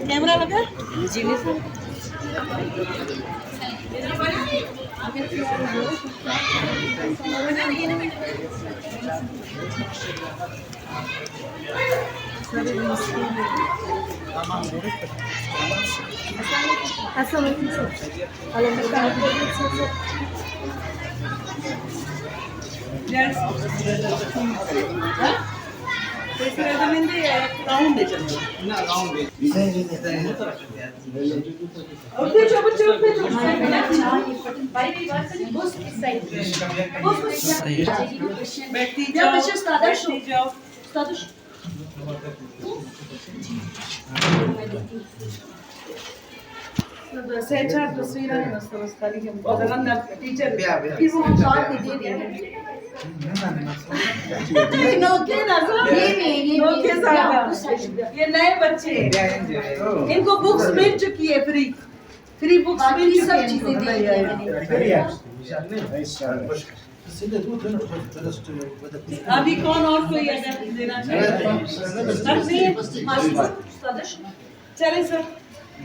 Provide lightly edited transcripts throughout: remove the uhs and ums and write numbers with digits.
Camera लगा जी में ये नए बच्चे इनको बुक्स मिल चुकी है, फ्री बुक्स मिल सब चीजें अभी कौन और कोई अगर देना चाहे चले सर।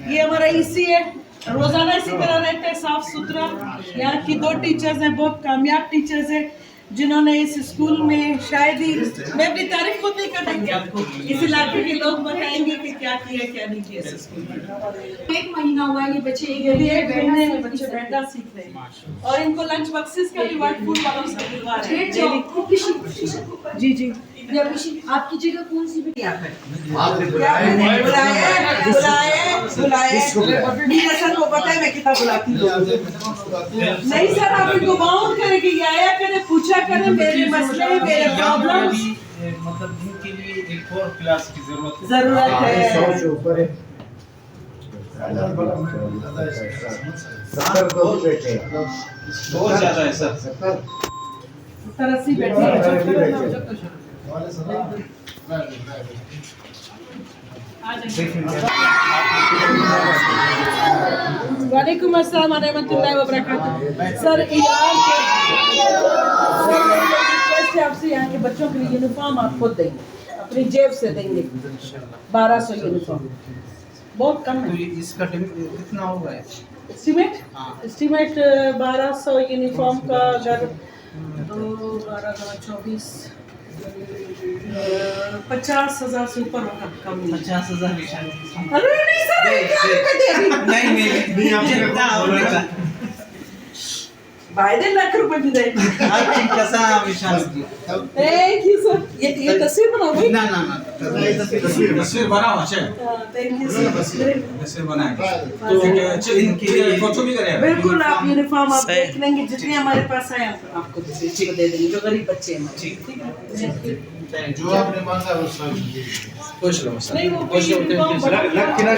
ये हमारा ईसी है, रोजाना इसी तरह रहता है साफ सुथरा। यहाँ की 2 टीचर्स हैं, बहुत कामयाब टीचर्स हैं, जिन्होंने इस स्कूल में शायद ही, मैं अपनी तारीफ खुद नहीं कर देंगे आपको, इस इलाके के लोग बताएंगे कि क्या किया क्या नहीं किया इस स्कूल में। 1 महीना हुआ ये बच्चे 1 महीने में बच्चे बैठना सीख रहे हैं और इनको लंच बॉक्सेस का भी वर्ल्ड फूड वालों से दिलवा रहे हैं। जी जी आपकी जगह कौन सी बेटी आप है? बुलाए सर को पता है मैं कितना बुलाती हूँ। नहीं सर, आप इनको बाउंड करें कि आया करें, पूछा करें मेरे मसले मेरे प्रॉब्लम। मतलब इनके लिए एक और क्लास की जरूरत है। बहुत ज्यादा है सर। 70-80 बैठे। वालेकुम अस्सलाम रहमतुल्लाहि व बरकातहू। सर रिक्वेस्ट है आपसे, यहाँ के बच्चों के लिए यूनिफॉर्म आप खुद देंगे, अपनी जेब से देंगे। 1200 यूनिफॉर्म बहुत कम है। इसका कितना होगा एस्टीमेट? एस्टीमेट 1200 यूनिफॉर्म का, अगर 12-24 50,000 से ऊपर होगा। कम 50,000 अरे नहीं सर, नहीं भाई 1 लाख रुपए भी दे। Thank you sir. ये तस्वीर बनाओ भाई। ना तस्वीर बनाओ। अच्छा थैंक यू सर। तस्वीर बनाएंगे तो इनके लिए फोटो भी करेंगे। बिल्कुल, आप यूनिफॉर्म आप देख लेंगे, जितने हमारे पास आए आपको दे देंगे, जो गरीब बच्चे हैं। ठीक है, जो आपने मांगा वो सब पूछ लो सर। नहीं वो पूछ लो लग के ना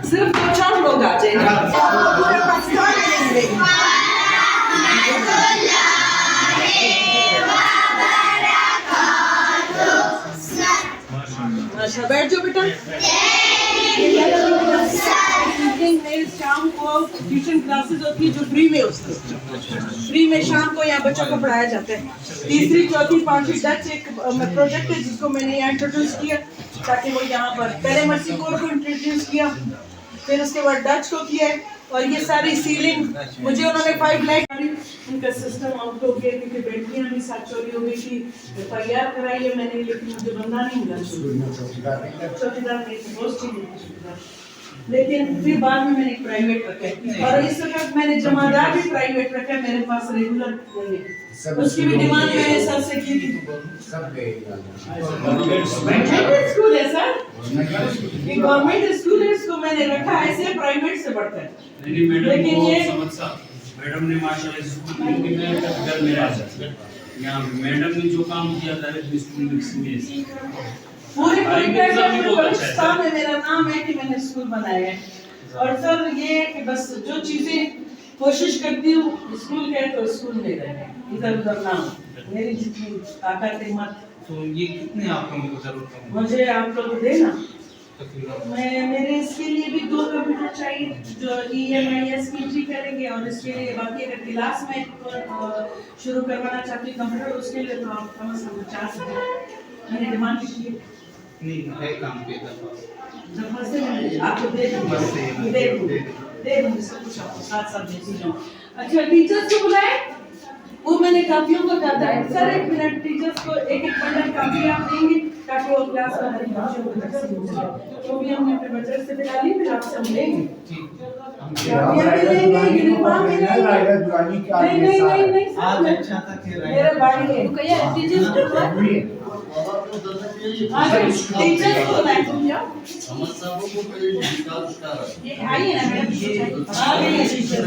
सिर्फ 2-4 लोग आ जाए। अच्छा बैठ जाओ बेटा। शाम को ट्यूशन क्लासेस होती है जो फ्री में होती है। फ्री में शाम को यहाँ बच्चों को पढ़ाया जाता है। 3री 4थी 5वीं डच एक प्रोजेक्ट है जिसको मैंने यहाँ इंट्रोड्यूस किया, ताकि वो यहाँ पर पहले मर्सी कोर को इंट्रोड्यूस किया, फिर उसके बाद डच को किया है। और ये सारी सीलिंग मुझे उन्होंने 5 लाख उनका सिस्टम आउट हो गया क्योंकि बेटियां भी साथ चोरी हो गई थी। FIR कराई है मैंने, लेकिन मुझे बंदा नहीं मिला। चौकीदार नहीं, लेकिन फिर बाद में मैंने एक प्राइवेट रखा है और इस वक्त मैंने जमादार भी प्राइवेट रखा है मेरे पास रेगुलर। उसकी भी डिमांड मैंने सर से की थी। स्कूल है सर, ये गवर्नमेंट स्कूल है, इसको मैंने रखा है ऐसे प्राइवेट से बढ़कर। लेकिन ये मैडम ने माशाल्लाह स्कूल में घर में आ जाते यहाँ मैडम ने जो काम किया था स्कूल में पूरे पाकिस्तान में मेरा नाम है कि मैंने स्कूल बनाया है। और सर ये कि बस जो चीजें कोशिश करती हूँ स्कूल के तो स्कूल में रहे, इधर उधर ना हो। मेरी जितनी ताकत हिम्मत। तो ये कितने आप लोगों को जरूरत है? मुझे आप लोग देना मैं मेरे इसके लिए भी 2 कंप्यूटर चाहिए जो EMIS PG करेंगे, और इसके लिए बाकी अगर क्लास में शुरू करवाना चाहती हूँ कंप्यूटर, उसके लिए तो आप कम से कम 50 मैंने डिमांड की है। नहीं है काम पे जब फंसे मैं आपको दे दूँगी सब कुछ, आपको साथ दे दूँ। अच्छा, टीचर्स को बुलाए, वो मैंने काफियों को कहता है सर 1 मिनट, टीचर्स को एक बंडल काफी आप देंगे ताकि वो क्लास में हमारी बच्चों को तकसीम हो जाए। तो भी हमने अपने बजट से निकाली, फिर आपसे हम लेंगे। काफियाँ भी लेंगे, यूनिफॉर्म भी लेंगे। नहीं आज अच्छा था कि मेरे भाई है टीचर्स को टीचर्स को मैं तुम जाओ ये आइए ना मैडम, आ गई है टीचर।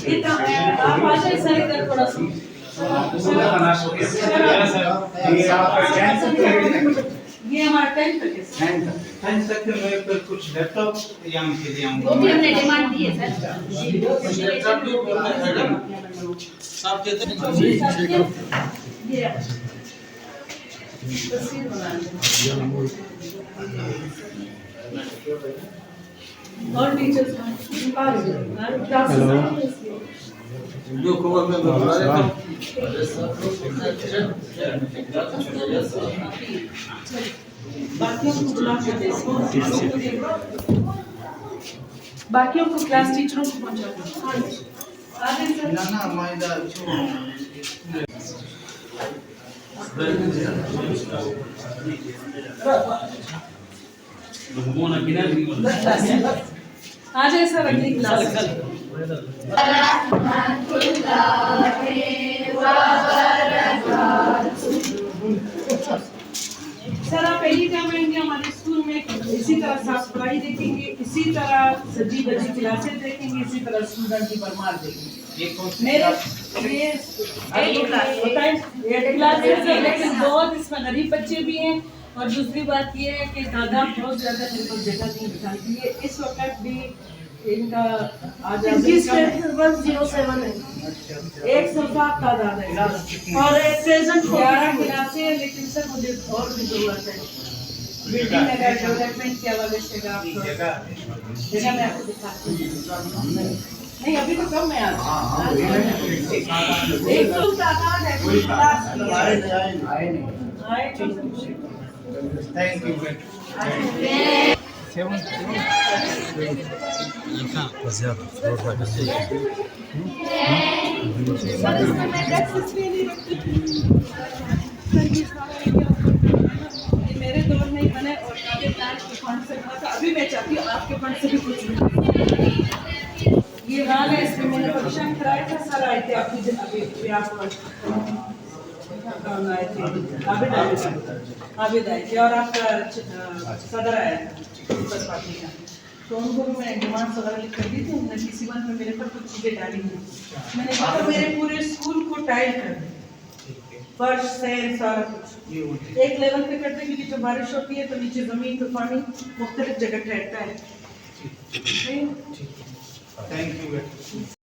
इतना आप आ जाइए सर इधर थोड़ा सा। ये हमारा 10th तक है। 10th तक मैं पर कुछ लैपटॉप यहाँ के लिए वो भी हमने डिमांड दी है सर। साहब कहते हैं ये तस्वीर बना और टीचर्स जो खबर में बता रहे थे बाकियों को क्लास टीचरों को पहुंचा दो। ना ना मायदा आ जाए सर अगली क्लास। सर आप पहली टाइम आएंगे हमारे स्कूल में, इसी तरह साफ सफाई देखेंगे, इसी तरह सजी बजी क्लासेस देखेंगे, इसी तरह स्टूडेंट की भरमार देखेंगे। मेरे ये क्लासेस है, लेकिन बहुत इसमें गरीब बच्चे भी हैं, और दूसरी बात ये है कि तादाद बहुत ज़्यादा मेरे को जगह नहीं बिठाती है। इस वक्त भी इनका आज 107 है, 107 तादाद है, और प्रेजेंट 11 क्लासें हैं, लेकिन सर मुझे और भी जरूरत है बिल्डिंग अगर डेवलपमेंट के हवाले से। जगह मैं आपको दिखाती हूँ। नहीं अभी तो कम है यार, 100 तादाद है पूरी क्लास की। थैंक यू मेरे दौर में ही बने और काफी प्लान के फंड से बना था। अभी मैं चाहती हूँ आपके फंड से भी कुछ नहीं। ये हाल है, इसमें मैंने परीक्षण कराया था, सर आए थे आपकी अभी आप आए थे, आबिद आए थे, और आपका सदर आया था पार्टी का, तो उनको भी मैंने डिमांड्स वगैरह लिख कर दी थी। उन्होंने PC1 में मेरे पर कुछ चीज़ें डाली थी। मैंने कहा मेरे पूरे स्कूल को टाइल कर दें, फर्श से सारा कुछ एक लेवल पे करते हैं, क्योंकि जब बारिश होती है तो नीचे ज़मीन पे पानी मुख्तलिफ जगह ठहरता है। Thank you.